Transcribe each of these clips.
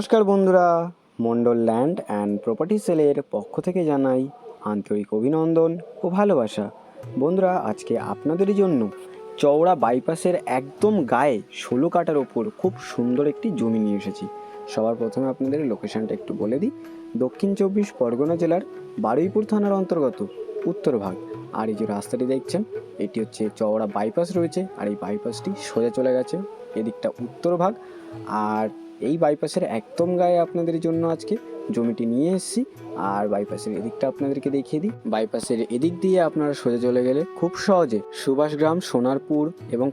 নমস্কার বন্ধুরা, Mondal land and property সেলের পক্ষ থেকে জানাই আন্তরিক অভিনন্দন ও ভালোবাসা। বন্ধুরা, আজকে আপনাদের জন্য চওড়া বাইপাসের একদম গায়ে 16 কাঠার ওপর খুব সুন্দর একটি জমি নিয়ে এসেছি। সবার প্রথমে আপনাদের লোকেশানটা একটু বলে দিই। দক্ষিণ 24 পরগনা জেলার বারুইপুর থানার অন্তর্গত উত্তর ভাগ। আর এই যে রাস্তাটি দেখছেন, এটি হচ্ছে চওড়া বাইপাস রয়েছে, আর এই বাইপাসটি সোজা চলে গেছে এদিকটা উত্তর ভাগ। আর এই বাইপাসের একদম গায়ে আপনাদের জন্য আজকে জমিটি নিয়ে এসেছি। আর বাইপাসের এদিকটা আপনাদেরকে দেখিয়ে দিই। বাইপাসের এদিক দিয়ে আপনারা সোজা চলে গেলে খুব সহজে সুভাষগ্রাম, সোনারপুর এবং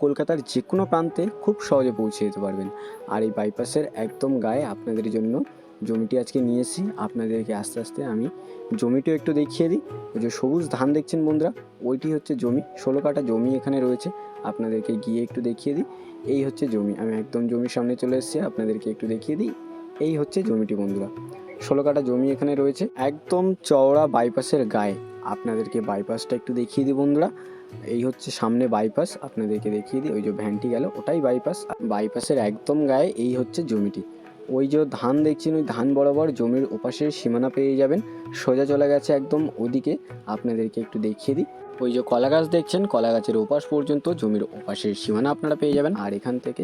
কলকাতার যে কোনো প্রান্তে খুব সহজে পৌঁছে যেতে পারবেন। আর এই বাইপাসের একদম গায়ে আপনাদের জন্য জমিটি আজকে নিয়ে এসেছি। আপনাদেরকে আস্তে আস্তে আমি জমিটিও একটু দেখিয়ে দিই। ওই যে সবুজ ধান দেখছেন বন্ধুরা, ওইটি হচ্ছে জমি। 16 কাঠা জমি এখানে রয়েছে, আপনাদেরকে গিয়ে একটু দেখিয়ে দিই। এই হচ্ছে জমি। আমি একদম জমির সামনে চলে এসেছি, আপনাদেরকে একটু দেখিয়ে দিই। এই হচ্ছে জমিটি বন্ধুরা, 16 কাঠা জমি এখানে রয়েছে একদম চওড়া বাইপাসের গায়ে। আপনাদেরকে বাইপাসটা একটু দেখিয়ে দিই বন্ধুরা। এই হচ্ছে সামনে বাইপাস, আপনাদেরকে দেখিয়ে দিই। ওই যে ভ্যানটি গেল ওটাই বাইপাস। বাইপাসের একদম গায়ে এই হচ্ছে জমিটি। ওই যে ধান দেখছেন, ওই ধান বরাবর জমির ওপাশের সীমানা পেয়ে যাবেন। সোজা চলে গেছে একদম ওদিকে। আপনাদেরকে একটু দেখিয়ে দিই। ওই যে কলা গাছ দেখছেন, কলা গাছের ওপাশ পর্যন্ত জমির ওপাশের সীমানা আপনারা পেয়ে যাবেন। আর এখান থেকে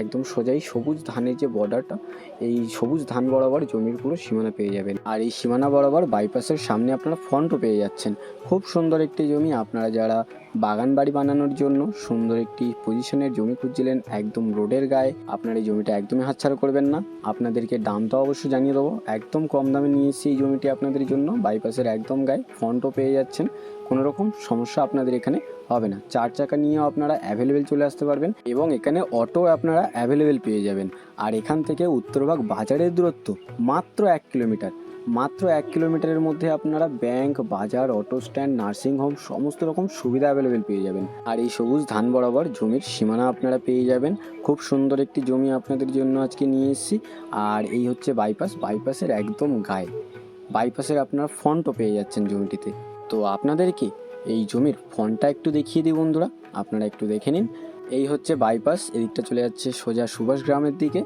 একদম সোজাই সবুজ ধানের যে বর্ডারটা, এই সবুজ ধান বরাবর জমির পুরো সীমানা পেয়ে যাবেন। আর এই সীমানা বরাবর বাইপাসের সামনে আপনারা ফ্রন্টও পেয়ে যাচ্ছেন। খুব সুন্দর একটি জমি। আপনারা যারা বাগান বাড়ি বানানোর জন্য সুন্দর একটি পজিশনের জমি খুঁজছিলেন একদম রোডের গায়ে, আপনার এই জমিটা একদমই হাতছাড়া করবেন না। আপনাদেরকে দামটা অবশ্যই জানিয়ে দেবো, একদম কম দামে নিয়ে এসেছি এই জমিটি আপনাদের জন্য। বাইপাসের একদম গায়ে ফ্রন্টও পেয়ে যাচ্ছেন, কোনো রকম সমস্যা আপনাদের এখানে হবে না। 4 চাকা নিয়েও আপনারা অ্যাভেলেবেল চলে আসতে পারবেন এবং এখানে অটো আপনারা অ্যাভেলেবেল পেয়ে যাবেন। আর এখান থেকে উত্তরভাগ বাজারের দূরত্ব মাত্র 1 কিলোমিটার। মাত্র 1 কিলোমিটারের মধ্যে আপনারা ব্যাংক, বাজার, অটো স্ট্যান্ড, নার্সিংহোম সমস্ত রকম সুবিধা অ্যাভেলেবেল পেয়ে যাবেন। আর এই সবুজ ধান বরাবর জমির সীমানা আপনারা পেয়ে যাবেন। খুব সুন্দর একটি জমি আপনাদের জন্য আজকে নিয়ে এসেছি। আর এই হচ্ছে বাইপাস, বাইপাসের একদম গায়ে। বাইপাসের আপনারা ফ্রন্টও পেয়ে যাচ্ছেন জমিটিতে। তো আপনাদেরকে এই জমির ফ্রন্টটা একটু দেখিয়ে দিই বন্ধুরা, আপনারা একটু দেখে নিন। এই হচ্ছে বাইপাস, এদিকটা চলে যাচ্ছে সোজা সুভাষ গ্রামের দিকে।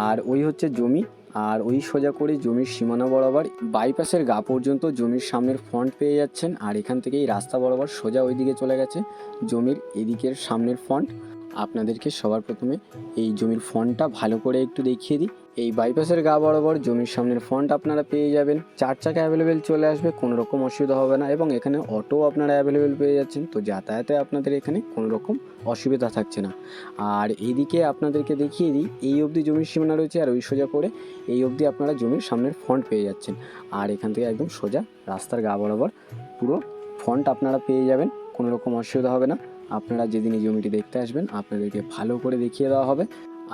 আর ওই হচ্ছে জমি। আর ওই সোজা করে জমির সীমানা বরাবর বাইপাসের গা পর্যন্ত জমির সামনের ফ্রন্ট পেয়ে যাচ্ছেন। আর এখান থেকে এই রাস্তা বরাবর সোজা ওই দিকে চলে গেছে জমির এদিকের সামনের ফ্রন্ট। আপনাদেরকে সবার প্রথমে এই জমির ফ্রন্টটা ভালো করে একটু দেখিয়ে দিই। এই বাইপাসের গা বরাবর জমির সামনের ফ্রন্ট আপনারা পেয়ে যাবেন। 4 চাকা অ্যাভেলেবেল চলে আসবে, কোনো রকম অসুবিধা হবে না। এবং এখানে অটো আপনারা অ্যাভেলেবেল পেয়ে যাচ্ছেন, তো যাতায়াতে আপনাদের এখানে কোনো রকম অসুবিধা থাকছে না। আর এইদিকে আপনাদেরকে দেখিয়ে দিই, এই অবধি জমির সীমানা রয়েছে, আর ওই সোজা করে এই অবধি আপনারা জমির সামনের ফ্রন্ট পেয়ে যাচ্ছেন। আর এখান থেকে একদম সোজা রাস্তার গা বরাবর পুরো ফ্রন্ট আপনারা পেয়ে যাবেন, কোনো রকম অসুবিধা হবে না। আপনারা যেদিন এই জমিটি দেখতে আসবেন আপনাদেরকে ভালো করে দেখিয়ে দেওয়া হবে।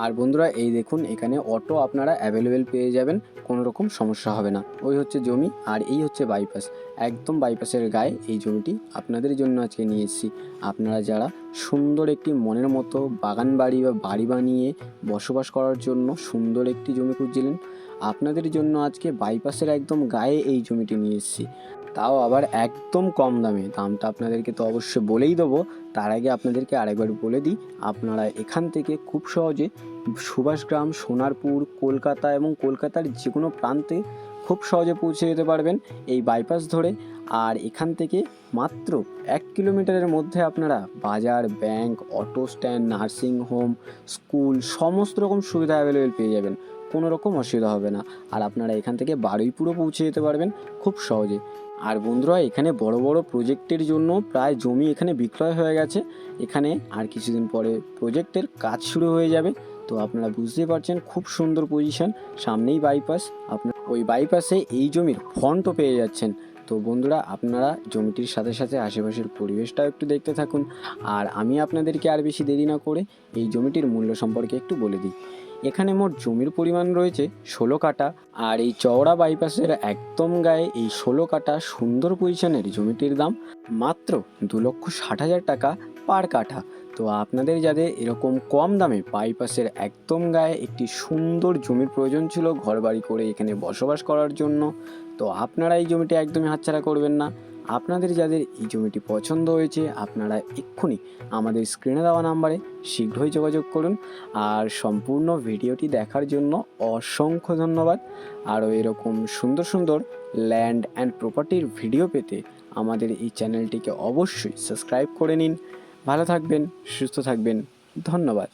আর বন্ধুরা, এই দেখুন এখানে অটো আপনারা অ্যাভেলেবেল পেয়ে যাবেন, কোনো রকম সমস্যা হবে না। ওই হচ্ছে জমি আর এই হচ্ছে বাইপাস, একদম বাইপাসের গায়ে এই জমিটি আপনাদের জন্য আজকে নিয়ে এসেছি। আপনারা যারা সুন্দর একটি মনের মতো বাগান বাড়ি বা বাড়ি বানিয়ে বসবাস করার জন্য সুন্দর একটি জমি খুঁজছিলেন, আপনাদের জন্য আজকে বাইপাসের একদম গায়ে এই জমিটি নিয়ে এসেছি। তাও আবার একদম কম দামে। দামটা আপনাদেরকে তো অবশ্যই বলেই দেবো, তার আগে আপনাদেরকে আরেকবার বলে দিই, আপনারা এখান থেকে খুব সহজে সুভাষগ্রাম, সোনারপুর, কলকাতা এবং কলকাতার যে কোনো প্রান্তে খুব সহজে পৌঁছে যেতে পারবেন এই বাইপাস ধরে। আর এখান থেকে মাত্র 1 কিলোমিটারের মধ্যে আপনারা বাজার, bank, auto stand, nursing home, school সমস্ত রকম সুবিধা অ্যাভেলেবেল পেয়ে যাবেন, কোনো রকম অসুবিধা হবে না। আর আপনারা এখান থেকে বারুইপুরও পৌঁছে যেতে পারবেন খুব সহজে। আর বন্ধুরা, এখানে বড় বড় প্রজেক্টের জন্য প্রায় জমি এখানে বিক্রয় হয়ে গেছে। এখানে আর কিছুদিন পরে প্রজেক্টের কাজ শুরু হয়ে যাবে। তো আপনারা বুঝতেই পারছেন খুব সুন্দর পজিশন, সামনেই বাইপাস। আপনার ওই বাইপাসে এই জমির ফ্রন্টও পেয়ে যাচ্ছেন। তো বন্ধুরা, আপনারা জমিটির সাথে সাথে আশেপাশের পরিবেশটাও একটু দেখতে থাকুন। আর আমি আপনাদেরকে আর বেশি দেরি না করে এই জমিটির মূল্য সম্পর্কে একটু বলে দিই। এখানে মোট জমির পরিমাণ রয়েছে 16 কাঠা। আর এই চওড়া বাইপাসের একদম গায়ে এই 16 কাঠা সুন্দর পজিশনের জমিটির দাম মাত্র 2,60,000 টাকা পার কাঠা। তো আপনাদের যাদের এরকম কম দামে বাইপাসের একদম গায়ে একটি সুন্দর জমির প্রয়োজন ছিল ঘরবাড়ি করে এখানে বসবাস করার জন্য, তো আপনারা এই জমিটি একদমই হাতছাড়া করবেন না। আপনাদের যাদের এই জমিটি পছন্দ হয়েছে আপনারা এক্ষুনি আমাদের স্ক্রিনে দেওয়া নাম্বারে শীঘ্রই যোগাযোগ করুন। আর সম্পূর্ণ ভিডিওটি দেখার জন্য অসংখ্য ধন্যবাদ। আরও এরকম সুন্দর সুন্দর ল্যান্ড অ্যান্ড প্রপার্টির ভিডিও পেতে আমাদের এই চ্যানেলটিকে অবশ্যই সাবস্ক্রাইব করে নিন। ভালো থাকবেন, সুস্থ থাকবেন, ধন্যবাদ।